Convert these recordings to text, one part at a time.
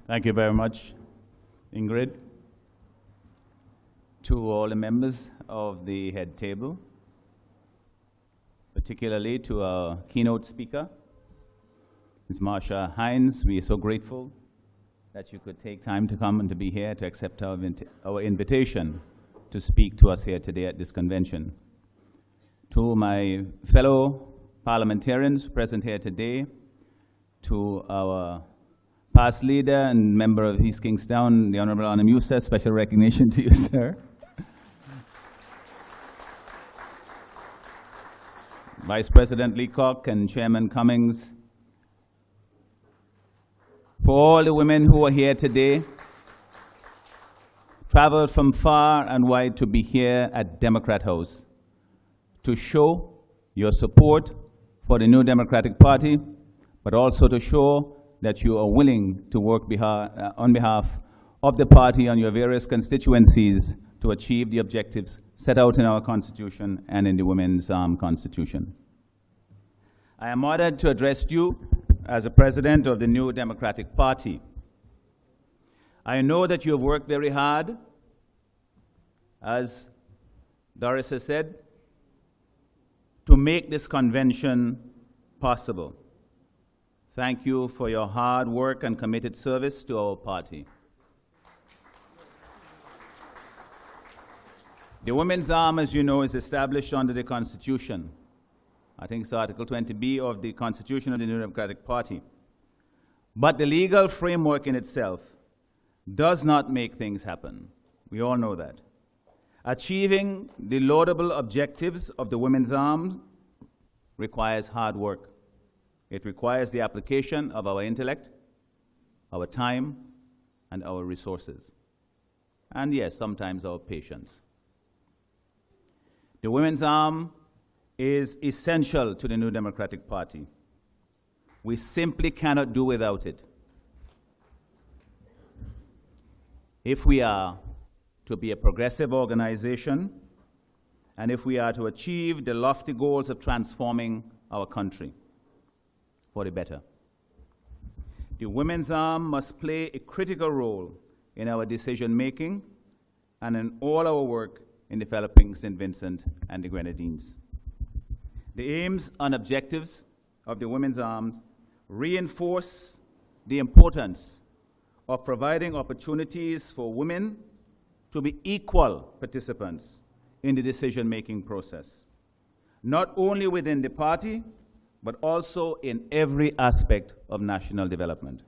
Thank you very much, Ingrid. To all the members of the head table, particularly to our keynote speaker, Ms. Marsha Hines, we are so grateful that you could take time to come and to be here to accept our invitation to speak to us here today at this convention. To my fellow parliamentarians present here today, to our past leader and member of East Kingstown, the Honorable Anna Musa, special recognition to you, sir. Vice President Leacock and Chairman Cummings, for all the women who are here today, traveled from far and wide to be here at Democrat House to show your support for the New Democratic Party, but also to show that you are willing to work on behalf of the party on your various constituencies to achieve the objectives set out in our Constitution and in the Women's Constitution. I am honored to address you as the President of the New Democratic Party. I know that you have worked very hard, as Doris has said, to make this convention possible. Thank you for your hard work and committed service to our party. The Women's Arm, as you know, is established under the Constitution. I think it's Article 20B of the Constitution of the New Democratic Party. But the legal framework in itself does not make things happen. We all know that. Achieving the laudable objectives of the Women's Arm requires hard work. It requires the application of our intellect, our time, and our resources. And yes, sometimes our patience. The Women's Arm is essential to the New Democratic Party. We simply cannot do without it. If we are to be a progressive organization, and if we are to achieve the lofty goals of transforming our country for the better, the Women's Arm must play a critical role in our decision-making and in all our work in developing St. Vincent and the Grenadines. The aims and objectives of the Women's Arm reinforce the importance of providing opportunities for women to be equal participants in the decision-making process, not only within the party, but also in every aspect of national development.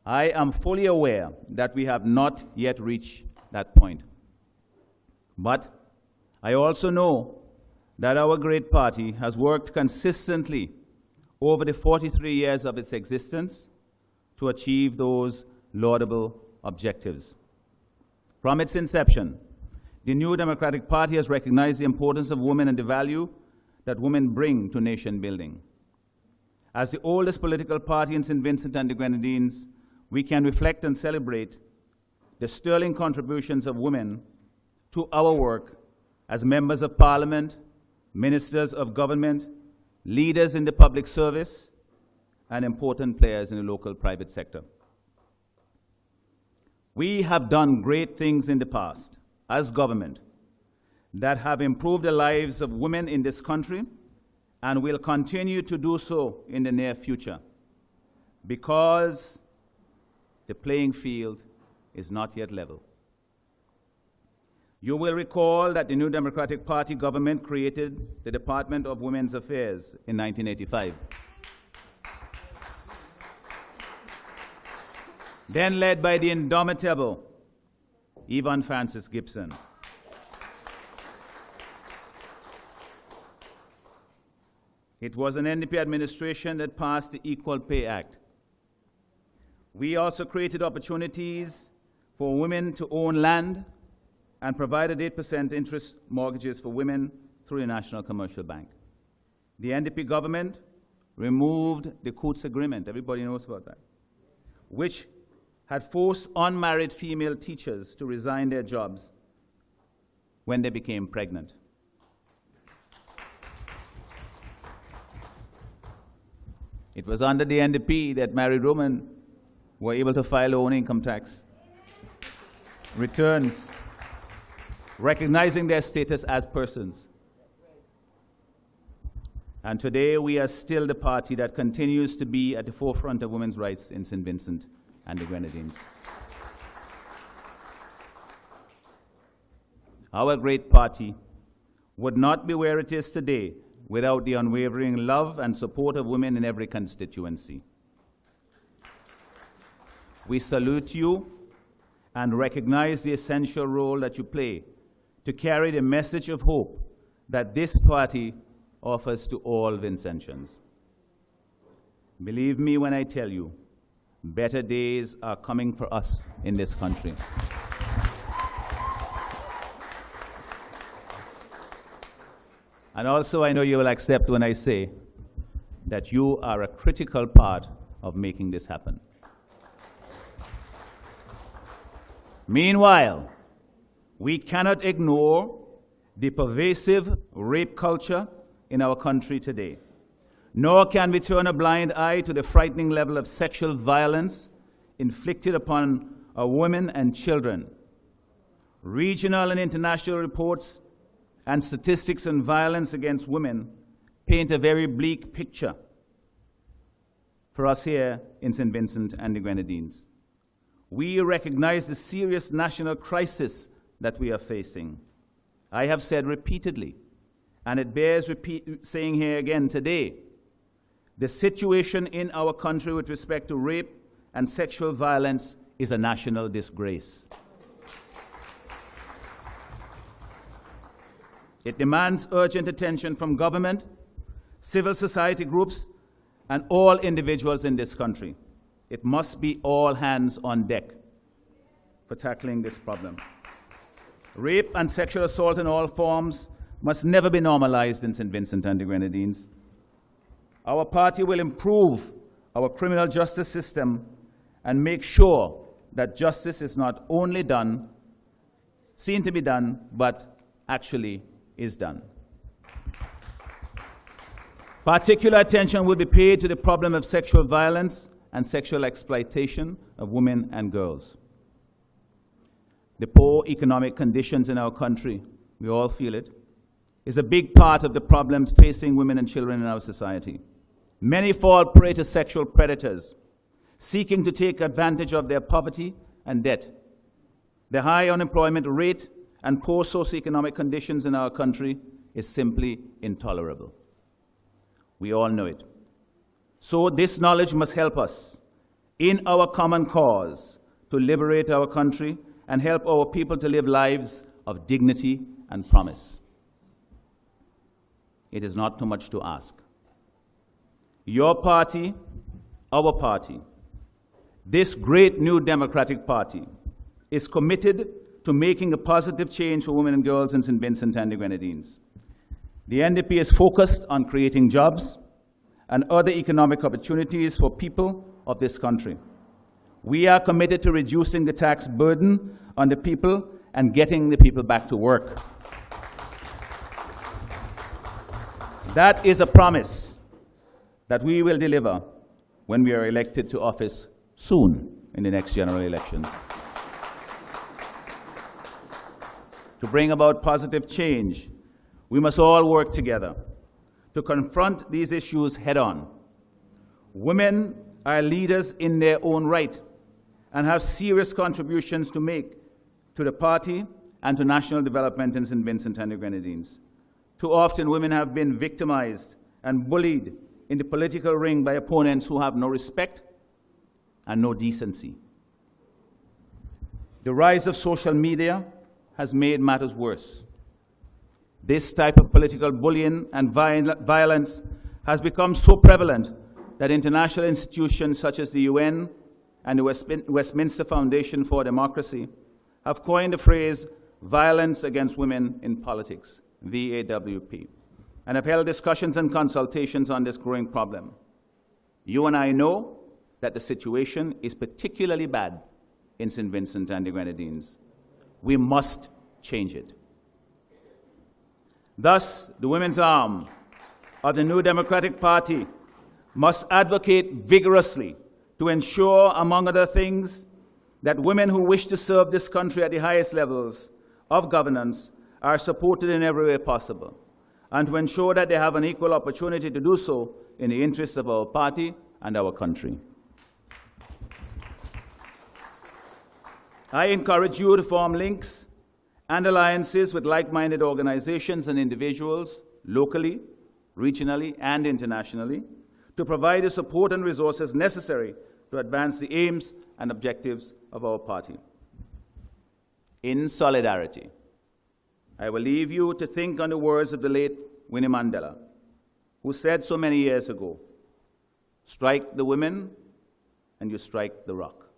I am fully aware that we have not yet reached that point. But I also know that our great party has worked consistently over the 43 years of its existence to achieve those laudable objectives. From its inception, the New Democratic Party has recognized the importance of women and the value that women bring to nation building. As the oldest political party in St. Vincent and the Grenadines, we can reflect and celebrate the sterling contributions of women to our work as members of Parliament, ministers of government, leaders in the public service, and important players in the local private sector. We have done great things in the past as government that have improved the lives of women in this country and will continue to do so in the near future because the playing field is not yet level. You will recall that the New Democratic Party government created the Department of Women's Affairs in 1985. Then led by the indomitable Yvonne Francis Gibson. It was an NDP administration that passed the Equal Pay Act. We also created opportunities for women to own land and provided 8% interest mortgages for women through the National Commercial Bank. The NDP government removed the Coutts Agreement, everybody knows about that, which had forced unmarried female teachers to resign their jobs when they became pregnant. It was under the NDP that married women were able to file their own income tax returns, recognizing their status as persons. And today we are still the party that continues to be at the forefront of women's rights in St. Vincent and the Grenadines. Our great party would not be where it is today without the unwavering love and support of women in every constituency. We salute you and recognize the essential role that you play to carry the message of hope that this party offers to all Vincentians. Believe me when I tell you, better days are coming for us in this country. And also, I know you will accept when I say that you are a critical part of making this happen. Meanwhile, we cannot ignore the pervasive rape culture in our country today, nor can we turn a blind eye to the frightening level of sexual violence inflicted upon our women and children. Regional and international reports and statistics on violence against women paint a very bleak picture for us here in St. Vincent and the Grenadines. We recognize the serious national crisis that we are facing. I have said repeatedly, and it bears saying here again today, the situation in our country with respect to rape and sexual violence is a national disgrace. It demands urgent attention from government, civil society groups, and all individuals in this country. It must be all hands on deck for tackling this problem. Rape and sexual assault in all forms must never be normalized in St. Vincent and the Grenadines. Our party will improve our criminal justice system and make sure that justice is not only done, seen to be done, but actually is done. Particular attention will be paid to the problem of sexual violence and sexual exploitation of women and girls. The poor economic conditions in our country, we all feel it, is a big part of the problems facing women and children in our society. Many fall prey to sexual predators, seeking to take advantage of their poverty and debt. The high unemployment rate and poor socioeconomic conditions in our country is simply intolerable. We all know it. So this knowledge must help us in our common cause to liberate our country and help our people to live lives of dignity and promise. It is not too much to ask. Your party, our party, this great new Democratic Party is committed to making a positive change for women and girls in St. Vincent and the Grenadines. The NDP is focused on creating jobs and other economic opportunities for people of this country. We are committed to reducing the tax burden on the people and getting the people back to work. That is a promise that we will deliver when we are elected to office soon in the next general election. To bring about positive change, we must all work together to confront these issues head-on. Women are leaders in their own right and have serious contributions to make to the party and to national development in St. Vincent and the Grenadines. Too often, women have been victimized and bullied in the political ring by opponents who have no respect and no decency. The rise of social media has made matters worse. This type of political bullying and violence has become so prevalent that international institutions such as the UN and the Westminster Foundation for Democracy have coined the phrase violence against women in politics, VAWP, and have held discussions and consultations on this growing problem. You and I know that the situation is particularly bad in St. Vincent and the Grenadines. We must change it. Thus, the women's arm of the New Democratic Party must advocate vigorously to ensure, among other things, that women who wish to serve this country at the highest levels of governance are supported in every way possible, and to ensure that they have an equal opportunity to do so in the interests of our party and our country. I encourage you to form links and alliances with like-minded organizations and individuals, locally, regionally, and internationally, to provide the support and resources necessary to advance the aims and objectives of our party. In solidarity, I will leave you to think on the words of the late Winnie Mandela, who said so many years ago, "Strike the women and you strike the rock."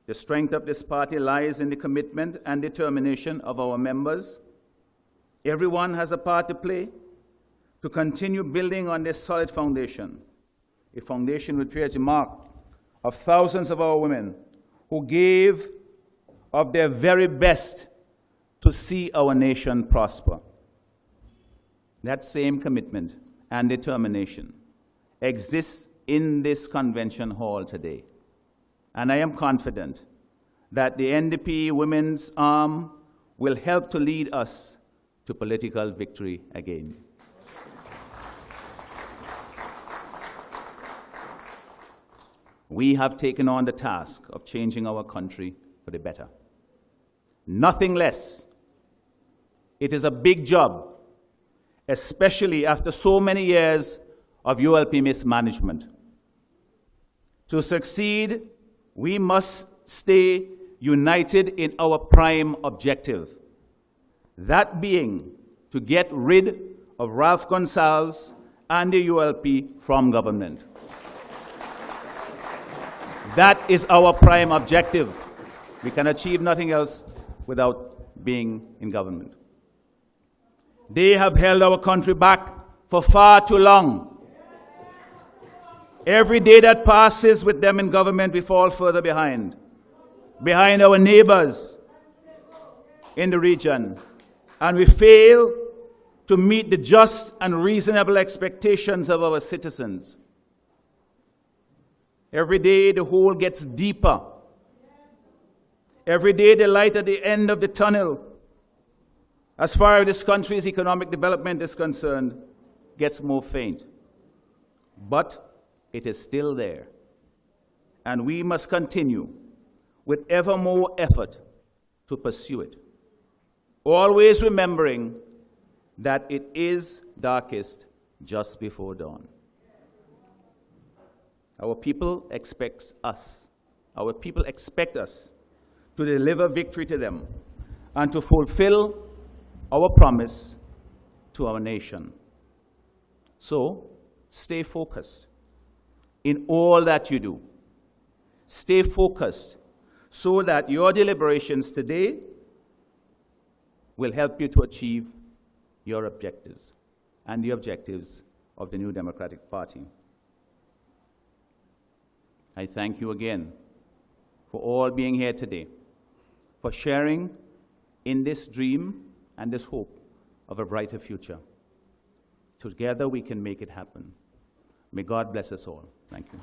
The strength of this party lies in the commitment and determination of our members. Everyone has a part to play to continue building on this solid foundation, a foundation which bears the mark of thousands of our women who gave of their very best to see our nation prosper. That same commitment and determination exists in this convention hall today. And I am confident that the NDP Women's Arm will help to lead us to political victory again. We have taken on the task of changing our country for the better. Nothing less. It is a big job, especially after so many years of ULP mismanagement. To succeed, we must stay united in our prime objective, that being to get rid of Ralph Gonsalves and the ULP from government. That is our prime objective. We can achieve nothing else without being in government. They have held our country back for far too long. Every day that passes with them in government, we fall further behind our neighbors in the region, and we fail to meet the just and reasonable expectations of our citizens. Every day the hole gets deeper. Every day the light at the end of the tunnel, as far as this country's economic development is concerned, gets more faint. But it is still there. And we must continue with ever more effort to pursue it, always remembering that it is darkest just before dawn. Our people expect us to deliver victory to them and to fulfill our promise to our nation. So, stay focused in all that you do. Stay focused so that your deliberations today will help you to achieve your objectives and the objectives of the New Democratic Party. I thank you again for all being here today, for sharing in this dream and this hope of a brighter future. Together we can make it happen. May God bless us all. Thank you.